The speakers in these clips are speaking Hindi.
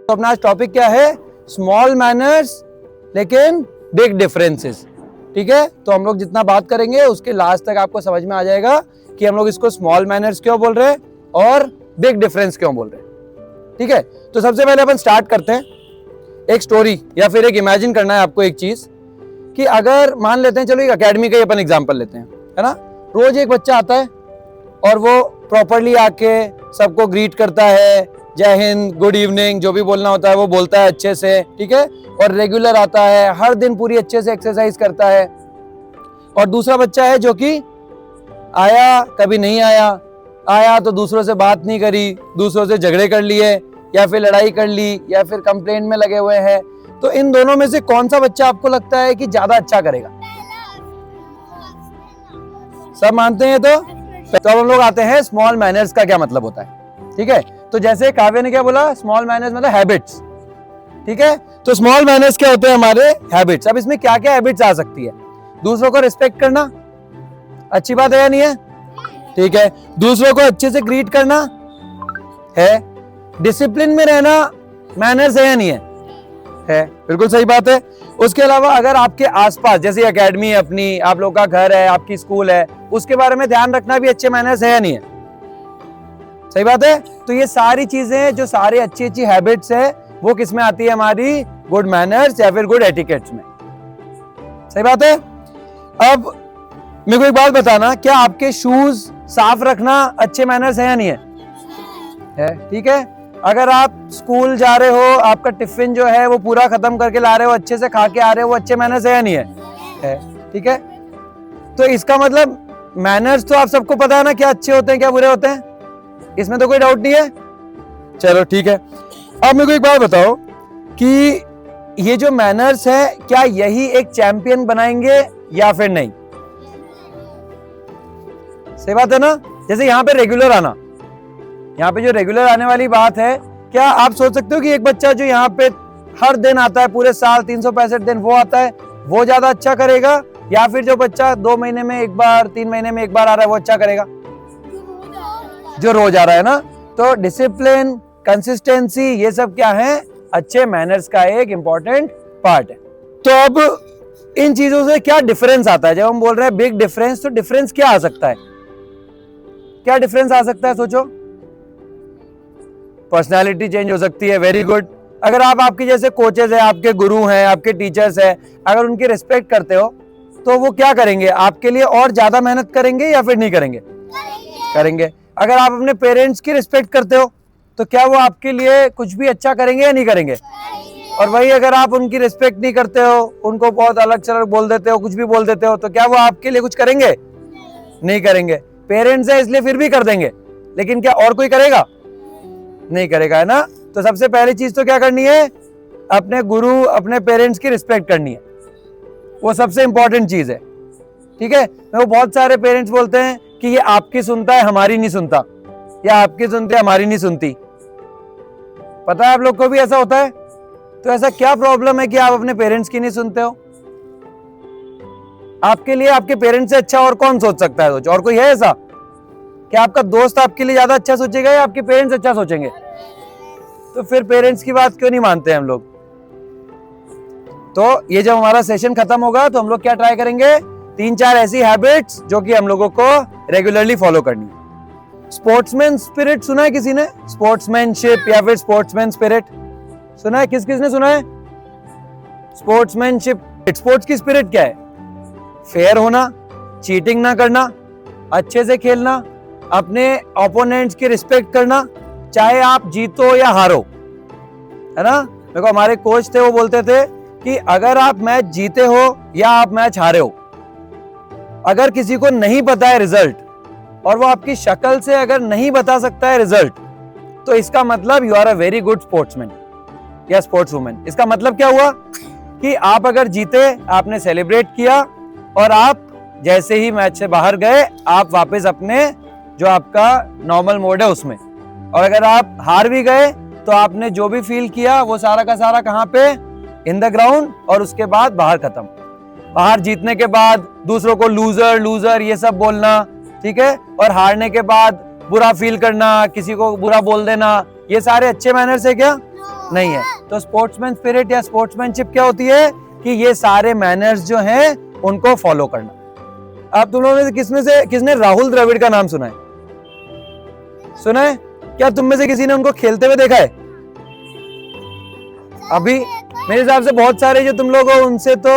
तो अपना आज टॉपिक क्या है? स्मॉल मैनर्स लेकिन बिग डिफरेंसेस। ठीक है, तो हम लोग जितना बात करेंगे उसके लास्ट तक आपको समझ में आ जाएगा कि हम लोग इसको स्मॉल मैनर्स क्यों बोल रहे हैं और बिग डिफरेंस क्यों बोल रहे हैं। ठीक है, तो सबसे पहले अपन स्टार्ट करते हैं एक स्टोरी या फिर एक इमेजिन करना है आपको एक चीज कि अगर मान लेते हैं, चलो एक एकेडमी का ही अपन एग्जांपल लेते हैं, है ना। रोज एक बच्चा आता है और वो प्रॉपरली आके सबको ग्रीट करता है, जय हिंद, गुड इवनिंग, जो भी बोलना होता है वो बोलता है अच्छे से। ठीक है, और रेगुलर आता है, हर दिन पूरी अच्छे से एक्सरसाइज करता है। और दूसरा बच्चा है जो कि आया कभी नहीं आया तो दूसरों से बात नहीं करी, दूसरों से झगड़े कर लिए या फिर लड़ाई कर ली या फिर कंप्लेंट में लगे हुए हैं। तो इन दोनों में से कौन सा बच्चा आपको लगता है कि ज्यादा अच्छा करेगा? सब मानते हैं। तो हम लोग आते हैं स्मॉल मैनर्स का क्या मतलब होता है। ठीक है, तो जैसे काव्य ने क्या बोला, स्मॉल मैनर्स मतलब हैबिट्स। ठीक है, तो स्मॉल मैनर्स क्या होते हैं? हमारे हैबिट्स। अब इसमें क्या क्या हैबिट्स आ सकती है? दूसरों को रिस्पेक्ट करना, अच्छी बात है या नहीं है? ठीक है, दूसरों को अच्छे से ग्रीट करना है, डिसिप्लिन में रहना मैनर्स है या नहीं है? बिल्कुल सही बात है। उसके अलावा अगर आपके आसपास जैसे एकेडमी है अपनी, आप लोग का घर है, आपकी स्कूल है, उसके बारे में ध्यान रखना भी अच्छे मैनर्स है या नहीं है? सही बात है। तो ये सारी चीजें जो सारी अच्छी अच्छी हैबिट्स है वो किस में आती है? हमारी गुड मैनर्स या फिर गुड एटिकेट्स में। सही बात है। अब मेरे को एक बात बताना, क्या आपके शूज साफ रखना अच्छे मैनर्स है या नहीं है? ठीक है, अगर आप स्कूल जा रहे हो, आपका टिफिन जो है वो पूरा खत्म करके ला रहे हो, अच्छे से खा के आ रहे हो, वो अच्छे मैनर्स है या नहीं है? ठीक है, तो इसका मतलब मैनर्स तो आप सबको पता है ना, क्या अच्छे होते हैं क्या बुरे होते हैं, इसमें तो कोई डाउट नहीं है। चलो ठीक है, अब मेरे को एक बात बताओ कि ये जो मैनर्स है क्या यही एक चैंपियन बनाएंगे या फिर नहीं? सही बात है ना। जैसे यहाँ पे रेगुलर आना, यहाँ पे जो रेगुलर आने वाली बात है, क्या आप सोच सकते हो कि एक बच्चा जो यहाँ पे हर दिन आता है, पूरे साल 365 दिन वो आता है, वो ज्यादा अच्छा करेगा या फिर जो बच्चा 2 महीने में एक बार, 3 महीने में एक बार आ रहा है वो अच्छा करेगा? जो रोज आ रहा है ना। तो डिसिप्लिन, कंसिस्टेंसी, ये सब क्या है? अच्छे मैनर्स का एक इंपॉर्टेंट पार्ट है। तो अब इन चीजों से क्या डिफरेंस आता है? जब हम बोल रहे हैं बिग डिफरेंस, तो डिफरेंस क्या आ सकता है? क्या डिफरेंस आ सकता है? सोचो। पर्सनालिटी चेंज हो सकती है, वेरी गुड। अगर आप आपके जैसे कोचेस है, आपके गुरु हैं, आपके टीचर्स है, अगर उनकी रिस्पेक्ट करते हो तो वो क्या करेंगे? आपके लिए और ज्यादा मेहनत करेंगे या फिर नहीं करेंगे? करेंगे। अगर आप अपने पेरेंट्स की रिस्पेक्ट करते हो तो क्या वो आपके लिए कुछ भी अच्छा करेंगे या नहीं करेंगे? और वही अगर आप उनकी रिस्पेक्ट नहीं करते हो, उनको बहुत अलग चलग बोल देते हो, कुछ भी बोल देते हो, तो क्या वो आपके लिए कुछ करेंगे? नहीं करेंगे। पेरेंट्स है इसलिए फिर भी कर देंगे, लेकिन क्या और कोई करेगा? नहीं करेगा, है ना। तो सबसे पहली चीज तो क्या करनी है? अपने गुरु, अपने पेरेंट्स की रिस्पेक्ट करनी है, वो सबसे इंपॉर्टेंट चीज है। ठीक है, वो बहुत सारे पेरेंट्स बोलते हैं कि ये आपकी सुनता है हमारी नहीं सुनता, या आपकी सुनते हमारी नहीं सुनती। पता है आप लोग को भी ऐसा होता है। तो ऐसा क्या प्रॉब्लम है कि आप अपने पेरेंट्स की नहीं सुनते हो? आपके लिए आपके पेरेंट्स से अच्छा और कौन सोच सकता है? और कोई है ऐसा? क्या आपका दोस्त आपके लिए ज्यादा अच्छा सोचेगा या आपके पेरेंट्स अच्छा सोचेंगे? तो फिर पेरेंट्स की बात क्यों नहीं मानते हम लोग? तो ये जब हमारा सेशन खत्म होगा तो हम लोग क्या ट्राई करेंगे? 3-4 ऐसी हैबिट्स जो कि हम लोगों को रेगुलरली फॉलो करनी है। स्पोर्ट्समैन स्पिरिट सुना है किसी ने? स्पोर्ट्समैनशिप या फिर स्पोर्ट्समैन स्पिरिट सुना है? किसने सुना है? स्पोर्ट्समैनशिप। स्पोर्ट्स की स्पिरिट क्या है? फेयर होना, चीटिंग ना करना, अच्छे से खेलना, अपने ओपोनेंट्स की रिस्पेक्ट करना, चाहे आप जीतो या हारो, है ना। देखो हमारे कोच थे, वो बोलते थे कि अगर आप मैच जीते हो या आप मैच हारे हो, अगर किसी को नहीं पता है रिजल्ट और वो आपकी शक्ल से अगर नहीं बता सकता है रिजल्ट, तो इसका मतलब you are a very good sportsman या स्पोर्ट्स वुमेन। इसका मतलब क्या हुआ कि आप अगर जीते, आपने सेलिब्रेट किया, और आप जैसे ही मैच से बाहर गए आप वापस अपने जो आपका नॉर्मल मोड है उसमें, और अगर आप हार भी गए तो आपने जो भी फील किया वो सारा का सारा कहाँ पे? इन द ग्राउंड, और उसके बाद बाहर खत्म। बाहर जीतने के बाद दूसरों को लूजर लूजर ये सब बोलना, ठीक है, और हारने के बाद बुरा फील करना, किसी को बुरा बोल देना, ये सारे अच्छे मैनर्स है क्या? नहीं है। तो स्पोर्ट्समैन स्पिरिट या स्पोर्ट्समैनशिप क्या होती है कि ये सारे मैनर्स जो हैं उनको फॉलो करना। अब तुम लोगों में से किसने राहुल द्रविड़ का नाम सुना है? सुना है? क्या तुम में से किसी ने उनको खेलते हुए देखा है? अभी मेरे हिसाब से बहुत सारे जो तुम लोग हो उनसे तो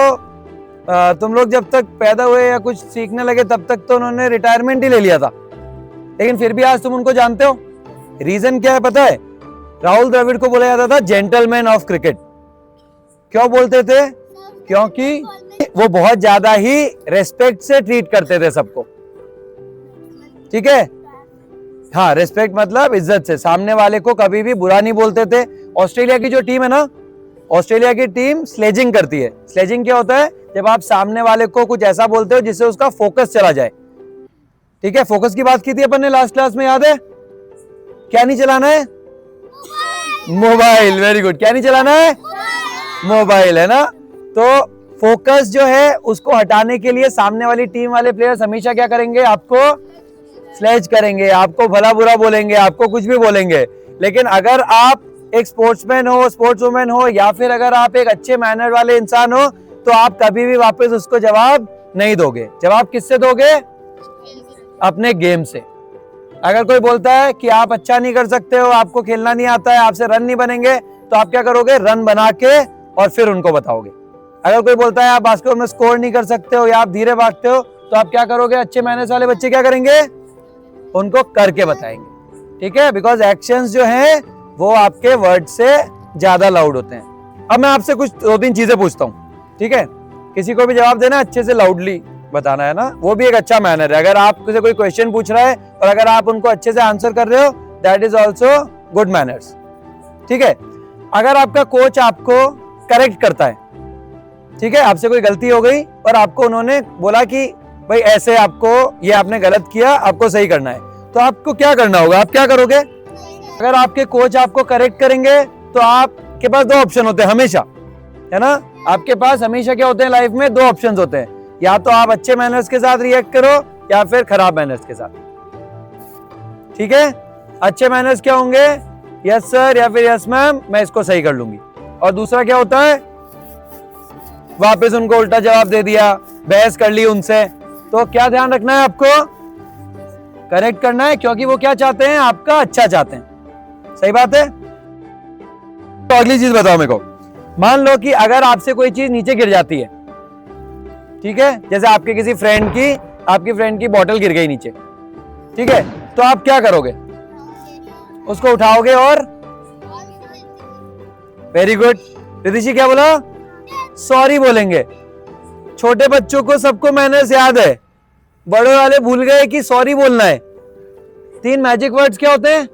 तुम लोग जब तक पैदा हुए या कुछ सीखने लगे तब तक तो उन्होंने रिटायरमेंट ही ले लिया था, लेकिन फिर भी आज तुम उनको जानते हो। रीजन क्या है पता है? राहुल द्रविड़ को बोला जाता था जेंटलमैन ऑफ क्रिकेट। क्यों बोलते थे? क्योंकि वो बहुत ज्यादा ही रेस्पेक्ट से ट्रीट करते थे सबको। ठीक है, हाँ, रेस्पेक्ट मतलब इज्जत से, सामने वाले को कभी भी बुरा नहीं बोलते थे। ऑस्ट्रेलिया की जो टीम है ना, ऑस्ट्रेलिया की टीम स्लेजिंग करती है। स्लेजिंग क्या होता है? जब आप सामने वाले को कुछ ऐसा बोलते हो जिससे उसका फोकस चला जाए। ठीक है, फोकस की बात की थी अपन ने लास्ट क्लास में, याद है? क्या नहीं चलाना है? मोबाइल। Very good. क्या नहीं चलाना है? मोबाइल, है ना? तो फोकस जो है उसको हटाने के लिए सामने वाली टीम वाले प्लेयर्स हमेशा क्या करेंगे? आपको स्लेज करेंगे, आपको भला बुरा बोलेंगे, आपको कुछ भी बोलेंगे। लेकिन अगर आप एक स्पोर्ट्समैन हो, स्पोर्ट्स वुमेन हो, या फिर अगर आप एक अच्छे मैनर वाले इंसान हो, तो आप कभी भी वापस उसको जवाब नहीं दोगे। जवाब किससे दोगे? अपने गेम से। अगर कोई बोलता है कि आप अच्छा नहीं कर सकते हो, आपको खेलना नहीं आता है, आपसे रन नहीं बनेंगे, तो आप क्या करोगे? रन बना के और फिर उनको बताओगे। अगर कोई बोलता है आप बास्केटबॉल में स्कोर नहीं कर सकते हो या आप धीरे भागते हो, तो आप क्या करोगे? अच्छे मैनर्स वाले बच्चे क्या करेंगे? उनको करके बताएंगे। ठीक है, बिकॉज एक्शंस जो हैं वो आपके वर्ड से ज्यादा लाउड होते हैं। अब मैं आपसे कुछ 2-3 चीजें पूछता हूँ। ठीक है, किसी को भी जवाब देना अच्छे से लाउडली बताना है ना, वो भी एक अच्छा मैनर है। अगर आपसे कोई क्वेश्चन पूछ रहा है और अगर आप उनको अच्छे से आंसर कर रहे हो, that is also good manners. ठीक है, अगर आपका कोच आपको करेक्ट करता है, ठीक है, आपसे कोई गलती हो गई और आपको उन्होंने बोला कि भाई ऐसे आपको, ये आपने गलत किया, आपको सही करना है, तो आपको क्या करना होगा? आप क्या करोगे? अगर आपके कोच आपको करेक्ट करेंगे तो आपके पास 2 ऑप्शन होते हैं हमेशा, है ना? आपके पास हमेशा क्या होते हैं लाइफ में? 2 ऑप्शंस होते हैं। या तो आप अच्छे मैनर्स के साथ रिएक्ट करो या फिर खराब मैनर्स के साथ। ठीक है, अच्छे मैनर्स क्या होंगे? यस सर या फिर यस मैम, मैं इसको सही कर लूंगी। और दूसरा क्या होता है? वापस उनको उल्टा जवाब दे दिया, बहस कर ली उनसे। तो क्या ध्यान रखना है आपको? करेक्ट करना है, क्योंकि वो क्या चाहते हैं? आपका अच्छा चाहते हैं। सही बात है। तो अगली चीज बताओ मेरे को। मान लो कि अगर आपसे कोई चीज नीचे गिर जाती है, ठीक है, जैसे आपके किसी आपकी फ्रेंड की बॉटल गिर गई नीचे, ठीक है, तो आप क्या करोगे? उसको उठाओगे और वेरी गुड। रिदिशी क्या बोला? सॉरी बोलेंगे। छोटे बच्चों को सबको मैनर्स याद है, बड़े वाले भूल गए कि सॉरी बोलना है। 3 मैजिक वर्ड्स क्या होते हैं?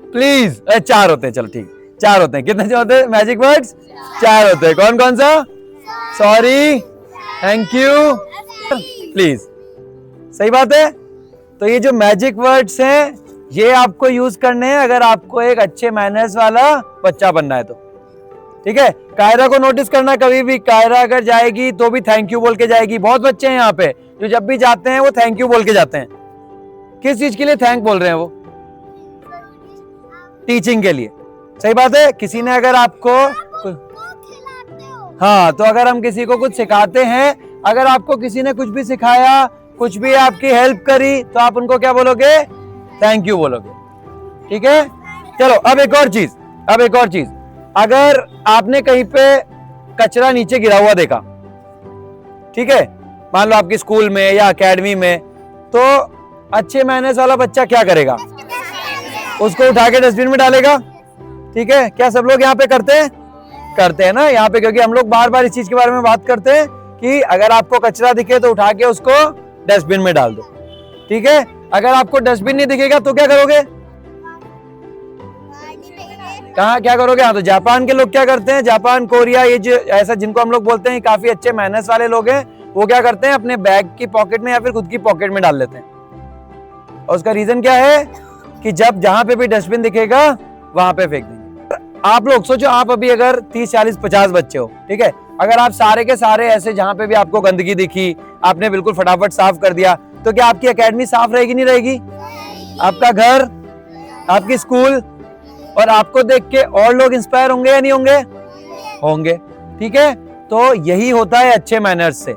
प्लीज। 4 होते हैं, चलो ठीक, 4 होते हैं। कितने होते हैं मैजिक वर्ड्स? 4 होते हैं। कौन कौन सा? Sorry, thank you, please. सही बात है। तो ये जो मैजिक वर्ड्स हैं ये आपको यूज करने हैं अगर आपको एक अच्छे मैनर्स वाला बच्चा बनना है तो। ठीक है, कायरा को नोटिस करना, कभी भी कायरा अगर जाएगी तो भी थैंक यू बोल के जाएगी। बहुत बच्चे हैं यहाँ पे जो जब भी जाते हैं वो थैंक यू बोल के जाते हैं। किस चीज के लिए थैंक बोल रहे हैं वो? टीचिंग के लिए। सही बात है। किसी ने अगर आपको, हाँ, तो अगर हम किसी को कुछ सिखाते हैं, अगर आपको किसी ने कुछ भी सिखाया, कुछ भी आपकी हेल्प करी, तो आप उनको क्या बोलोगे? थैंक यू बोलोगे। ठीक है, चलो अब एक और चीज, अगर आपने कहीं पे कचरा नीचे गिरा हुआ देखा, ठीक है, मान लो आपकी स्कूल में या एकेडमी में, तो अच्छे मैनर्स वाला बच्चा क्या करेगा? उसको उठा के डस्टबिन में डालेगा। ठीक है, क्या सब लोग यहाँ पे करते हैं ना यहाँ पे? क्योंकि हम लोग बार बार इस चीज के बारे में बात करते हैं कि अगर आपको कचरा दिखे तो उठा के उसको डस्टबिन में डाल दो। ठीक है, अगर आपको डस्टबिन नहीं दिखेगा तो क्या करोगे? कहाँ क्या करोगे? हाँ, तो जापान के लोग क्या करते हैं, जापान, कोरिया, ये जो ऐसा जिनको हम लोग बोलते हैं काफी अच्छे मैनर्स वाले लोग हैं, वो क्या करते हैं? अपने बैग की पॉकेट में या फिर खुद की पॉकेट में डाल लेते हैं। और उसका रीजन क्या है कि जब जहां पे भी डस्टबिन दिखेगा वहां पे फेंक देंगे। आप लोग सोचो, आप अभी अगर 30, 40, 50 बच्चे हो, ठीक है, अगर आप सारे के सारे ऐसे जहां पे भी आपको गंदगी दिखी आपने बिल्कुल फटाफट साफ कर दिया, तो क्या आपकी एकेडमी साफ रहेगी नहीं रहेगी? आपका घर, आपकी स्कूल, और आपको देख के और लोग इंस्पायर होंगे या नहीं होंगे? होंगे। ठीक है, तो यही होता है अच्छे मैनर्स से।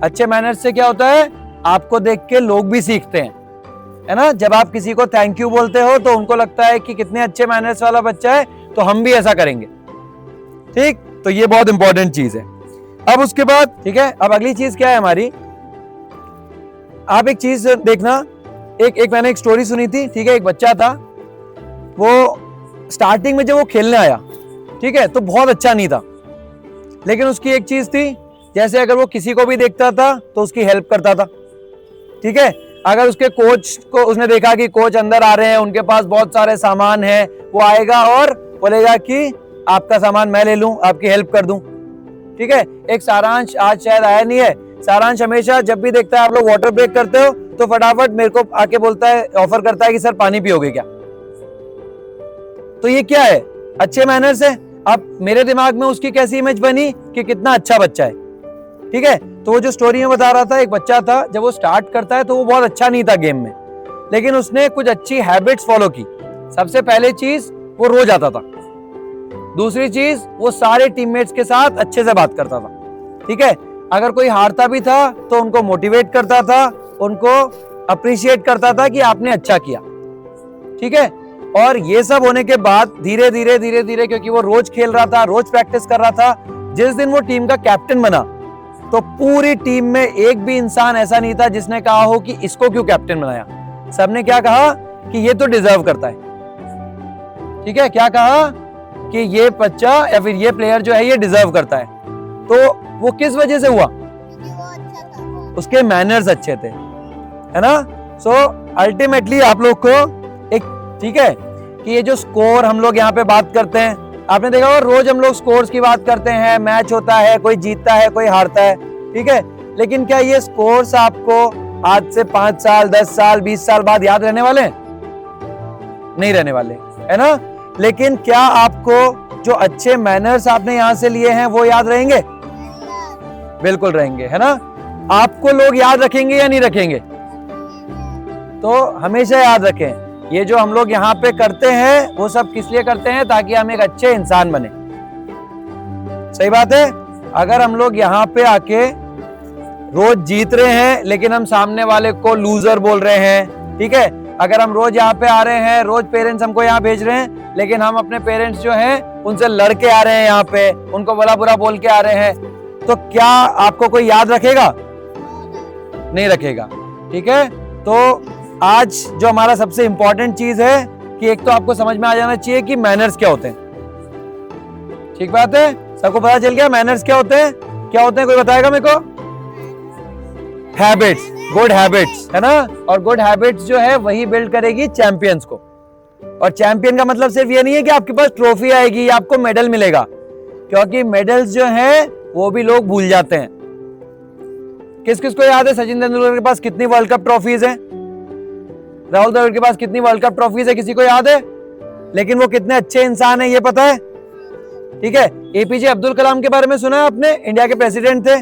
अच्छे मैनर्स से क्या होता है? आपको देख के लोग भी सीखते हैं, है ना। जब आप किसी को थैंक यू बोलते हो तो उनको लगता है कि कितने अच्छे मैनर्स वाला बच्चा है, तो हम भी ऐसा करेंगे। ठीक, तो ये बहुत इंपॉर्टेंट चीज है। अब उसके बाद, ठीक है, अब अगली चीज क्या है हमारी, आप एक चीज देखना, मैंने एक स्टोरी सुनी थी। ठीक है, एक बच्चा था, वो स्टार्टिंग में जब वो खेलने आया, ठीक है, तो बहुत अच्छा नहीं था, लेकिन उसकी एक चीज थी, जैसे अगर वो किसी को भी देखता था तो उसकी हेल्प करता था। ठीक है, अगर उसके कोच को उसने देखा कि कोच अंदर आ रहे हैं, उनके पास बहुत सारे सामान है, वो आएगा और बोलेगा कि आपका सामान मैं ले लूं, आपकी हेल्प कर दूं। ठीक है, एक सारांश आज शायद आया नहीं है, सारांश हमेशा जब भी देखता है आप लोग वाटर ब्रेक करते हो तो फटाफट मेरे को आके बोलता है, ऑफर करता है कि सर पानी पियोगे क्या। तो ये क्या है? अच्छे मैनर्स है। अब मेरे दिमाग में उसकी कैसी इमेज बनी कि कितना अच्छा बच्चा है। ठीक है, तो वो जो स्टोरी में बता रहा था, एक बच्चा था, जब वो स्टार्ट करता है तो वो बहुत अच्छा नहीं था गेम में, लेकिन उसने कुछ अच्छी हैबिट्स फॉलो की। सबसे पहले चीज, वो रोज आता था। दूसरी चीज, वो सारे टीममेट्स के साथ अच्छे से बात करता था। ठीक है, अगर कोई हारता भी था तो उनको मोटिवेट करता था, उनको अप्रिशिएट करता था कि आपने अच्छा किया। ठीक है, और ये सब होने के बाद धीरे धीरे क्योंकि वो रोज खेल रहा था, रोज प्रैक्टिस कर रहा था, जिस दिन वो टीम का कैप्टन बना तो पूरी टीम में एक भी इंसान ऐसा नहीं था जिसने कहा हो कि इसको क्यों कैप्टन बनाया। सबने क्या कहा कि ये तो डिजर्व करता है। ठीक है, क्या कहा कि ये बच्चा या फिर ये प्लेयर जो है ये डिजर्व करता है। तो वो किस वजह से हुआ? उसके मैनर्स अच्छे थे, है ना। सो अल्टीमेटली आप लोग को एक, ठीक है, कि ये जो स्कोर हम लोग यहाँ पे बात करते हैं, आपने देखा होगा रोज हम लोग स्कोर्स की बात करते हैं, मैच होता है, कोई जीतता है, कोई हारता है। ठीक है, लेकिन क्या ये स्कोर्स आपको आज से 5 साल, 10 साल, 20 साल बाद याद रहने वाले हैं? नहीं रहने वाले, है ना। लेकिन क्या आपको जो अच्छे मैनर्स आपने यहां से लिए हैं वो याद रहेंगे? बिल्कुल रहेंगे, है ना। आपको लोग याद रखेंगे या नहीं रखेंगे? तो हमेशा याद रखें, ये जो हम लोग यहाँ पे करते हैं वो सब किस लिए करते हैं? ताकि हम एक अच्छे इंसान बने। सही बात है। अगर हम लोग यहाँ पे आके रोज जीत रहे हैं लेकिन हम सामने वाले को लूजर बोल रहे हैं, ठीक है, अगर हम रोज यहाँ पे आ रहे हैं, रोज पेरेंट्स हमको यहाँ भेज रहे हैं, लेकिन हम अपने पेरेंट्स जो हैं उनसे लड़के आ रहे हैं, यहाँ पे उनको भला बुरा बोल के आ रहे हैं, तो क्या आपको कोई याद रखेगा? नहीं रखेगा। ठीक है, तो आज जो हमारा सबसे इंपॉर्टेंट चीज है कि एक तो आपको समझ में आ जाना चाहिए कि मैनर्स क्या होते हैं। ठीक बात है, सबको पता चल गया मैनर्स क्या होते हैं? क्या होते हैं, कोई बताएगा मेरे को? हैबिट्स, गुड हैबिट्स, है ना। और गुड हैबिट्स जो है वही बिल्ड करेगी चैंपियंस को। और चैंपियन का मतलब सिर्फ ये नहीं है कि आपके पास ट्रॉफी आएगी या आपको मेडल मिलेगा, क्योंकि मेडल्स जो है वो भी लोग भूल जाते हैं। किस किस को याद है सचिन तेंदुलकर के पास कितनी वर्ल्ड कप ट्रॉफीज हैं? राहुल द्रविड़ के पास कितनी वर्ल्ड कप ट्रॉफीज है? किसी को याद है? लेकिन वो कितने अच्छे इंसान है ये पता है? ठीक है, एपीजे अब्दुल कलाम के बारे में सुना है आपने? इंडिया के प्रेसिडेंट थे,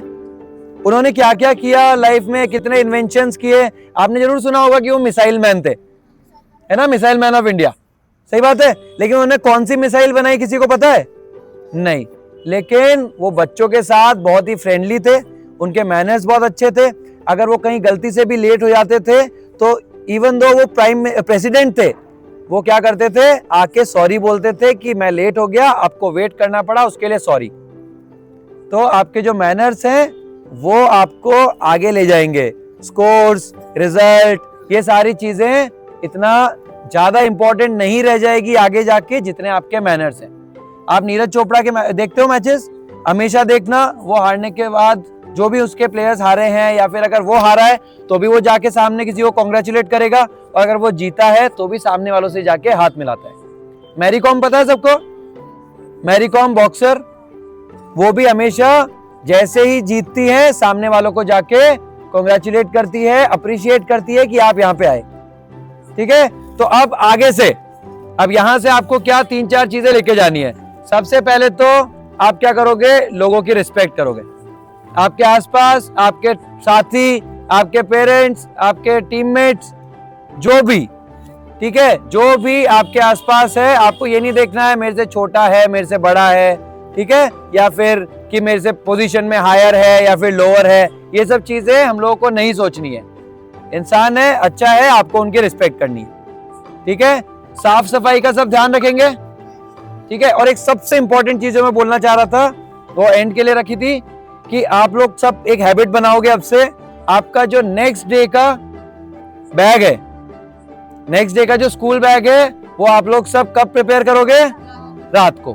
उन्होंने क्या क्या किया लाइफ में, कितने इन्वेंशंस किए। आपने जरूर सुना होगा कि वो मिसाइल मैन थे, है ना, मिसाइल मैन ऑफ इंडिया। सही बात है, लेकिन उन्होंने कौन सी मिसाइल बनाई किसी को पता है? नहीं, लेकिन वो बच्चों के साथ बहुत ही फ्रेंडली थे, उनके मैनर्स बहुत अच्छे थे। अगर वो कहीं गलती से भी लेट हो जाते थे तो इवन दो वो प्रेसिडेंट थे, वो क्या करते थे, आके सॉरी बोलते थे कि मैं लेट हो गया, आपको वेट करना पड़ा, उसके लिए सॉरी। तो आपके जो मैनर्स हैं वो आपको आगे ले जाएंगे। स्कोर्स, रिजल्ट, ये सारी चीजें इतना ज्यादा इंपॉर्टेंट नहीं रह जाएगी आगे जाके जितने आपके मैनर्स हैं। आप नीरज चोपड़ा के देखते हो मैचेस? हमेशा देखना, वो हारने के बाद जो भी उसके प्लेयर्स हारे हैं या फिर अगर वो हारा है तो भी वो जाके सामने किसी को कॉन्ग्रेचुलेट करेगा, और अगर वो जीता है तो भी सामने वालों से जाके हाथ मिलाता है। मैरी कॉम पता है सबको? मैरी कॉम बॉक्सर, वो भी हमेशा जैसे ही जीतती है सामने वालों को जाके कॉन्ग्रेचुलेट करती है, अप्रिशिएट करती है कि आप यहाँ पे आए। ठीक है, तो अब आगे से, अब यहां से आपको क्या 3-4 चीजें लेके जानी है। सबसे पहले तो आप क्या करोगे, लोगों की रिस्पेक्ट करोगे। आपके आसपास, आपके साथी, आपके पेरेंट्स, आपके टीममेट्स, जो भी, ठीक है, जो भी आपके आसपास है आपको ये नहीं देखना है मेरे से छोटा है, मेरे से बड़ा है, ठीक है, या फिर कि मेरे से पोजीशन में हायर है या फिर लोअर है। ये सब चीजें हम लोगों को नहीं सोचनी है। इंसान है, अच्छा है, आपको उनकी रिस्पेक्ट करनी है। ठीक है, साफ सफाई का सब ध्यान रखेंगे। ठीक है, और एक सबसे इंपॉर्टेंट चीज जो मैं बोलना चाह रहा था वो एंड के लिए रखी थी कि आप लोग सब एक हैबिट बनाओगे अब से। आपका जो नेक्स्ट डे का बैग है, नेक्स्ट डे का जो स्कूल बैग है, वो आप लोग सब कब प्रिपेयर करोगे? रात को।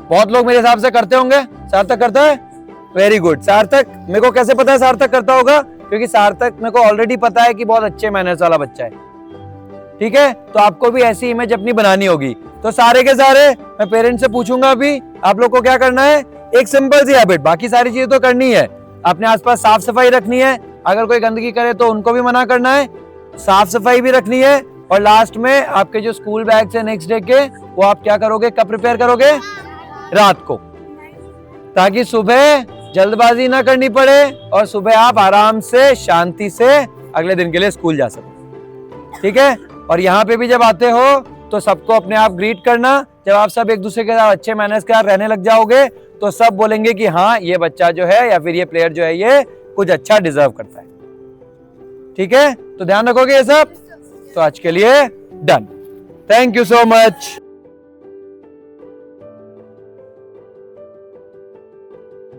बहुत लोग मेरे हिसाब से करते होंगे। सार्थक करता है? Very good. सार्थक, मेरे को कैसे पता है सार्थक करता होगा? क्योंकि सार्थक मेरे को ऑलरेडी पता है कि बहुत अच्छे मैनर्स वाला बच्चा है। ठीक है, तो आपको भी ऐसी इमेज अपनी बनानी होगी। तो सारे के सारे मैं पेरेंट्स से पूछूंगा अभी, आप लोग को क्या करना है? एक सिंपल सी हैबिट, बाकी सारी चीजें तो करनी है। अपने आसपास साफ सफाई रखनी है, अगर कोई गंदगी करे तो उनको भी मना करना है, साफ सफाई भी रखनी है, और लास्ट में आपके जो स्कूल बैग्स है नेक्स्ट डे के, वो आप क्या करोगे, कब प्रिपेयर करोगे? रात को, ताकि सुबह जल्दबाजी ना करनी पड़े और सुबह आप आराम से शांति से अगले दिन के लिए स्कूल जा सको। ठीक है, और यहाँ पे भी जब आते हो तो सबको अपने आप ग्रीट करना। जब आप सब एक दूसरे के साथ अच्छे मैनर्स के साथ रहने लग जाओगे तो सब बोलेंगे कि हाँ, ये बच्चा जो है या फिर ये प्लेयर जो है ये कुछ अच्छा डिजर्व करता है। ठीक है, तो ध्यान रखोगे ये सब। तो आज के लिए done. Thank you so much.